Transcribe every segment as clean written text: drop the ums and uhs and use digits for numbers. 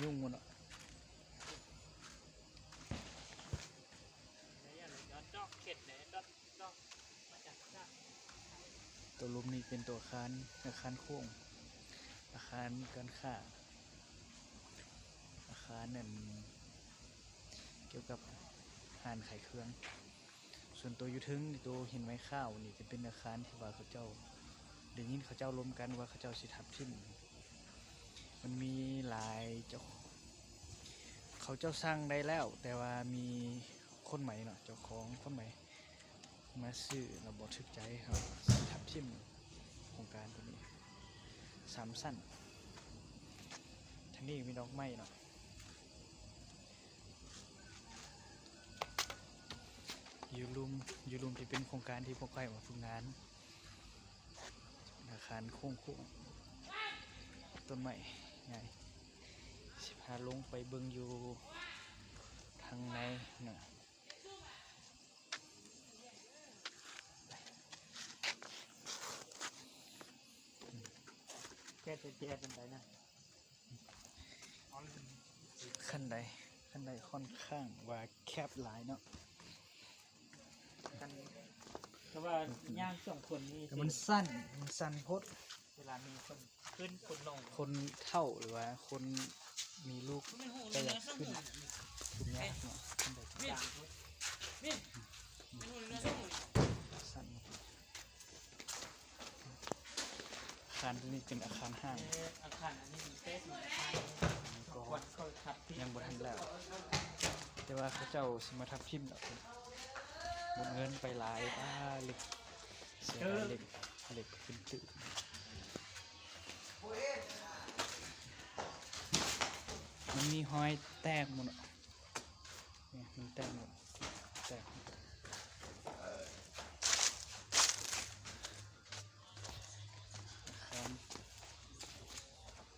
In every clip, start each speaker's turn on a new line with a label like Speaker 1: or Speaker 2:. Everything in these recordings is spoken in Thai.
Speaker 1: ยุ่งหมดเนาะตัวลุมนี้เป็นตัวอาคารโค้งอาคารการค้าอาคารนั่นเกี่ยวกับห้านขายเครื่องส่วนตัวอยู่ทึงตัวเห็นไม้ข้าวนี่จะเป็นอาคารที่ว่าเขาเจ้าเดี๋ยวนี้เขาเจ้าล้มกันว่าเขาเจ้าสิทับทิ่มมันมีหลายเจ้าเขาเจ้าสร้างได้แล้วแต่ว่ามีคนใหม่เนาะเจ้าของคนใหม่มาซื้อเราบอกทึกใจเขาสิทับทิ่มโครงการตัวนี้3 สั้นทั้งนี้มีดอกไม้เนาะยูรุมที่เป็นโครงการที่พวกใครมาฝึกงานอาคารโค้งต้นไม้ใหญ่สิพาลงไปเบิ่งอยู่ทางในเนาะ
Speaker 2: แค่เจ๊เป็นไรนะ
Speaker 1: ขั้นใดค่อนข้างว่าแคบหลายเนาะ
Speaker 2: กันเพราะว่าย่าง2 คนนี่
Speaker 1: แต่มันสั้นโพด
Speaker 2: เวลามีคนขึ้นคนลง
Speaker 1: คนเท่าหรือว่าคนมีลูกก็อยากขึ้นยากเนาะขั้นใดก็ยากสั้นอาคารที่นี่เป็นอาคารห้าง
Speaker 2: อาคารอันนี้มีเฟสมีอาคารก็ทับ
Speaker 1: ยังบ่ทันแล้วแต่ว่าเขาเจ้าสิมาทับทิมแล้วหมดเงินไปหลายเหล็กเสียเหล็กขึ้นตึกมันมีห้อยแตกหมดเนี่ยมันแตกหมดแตก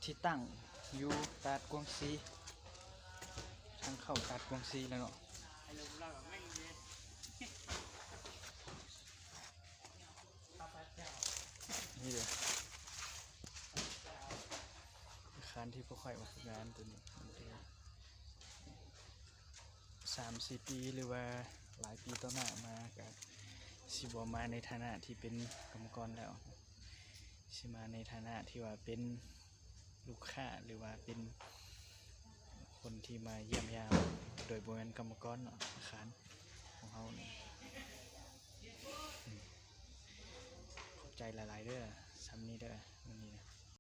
Speaker 1: ที่ตั้งอยู่ตาดกวางซีทางเข้าตาดกวางซีแล้วเนาะนี่เลยอาคารที่พวกข่อยมาฝึกงานตัวนี้3-4 ปีหรือว่าหลายปีต่อหน้ามากับสิบมาในฐานะที่เป็นกรรมกรแล้วสิมาในฐานะที่ว่าเป็นลูกค้าหรือว่าเป็นคนที่มาเยี่ยมยามโดยบริเวณกรรมกรอาคารของเขาเนี่ยขอบใจหลายๆเด้อซ้ำนี้เด้อวันนี้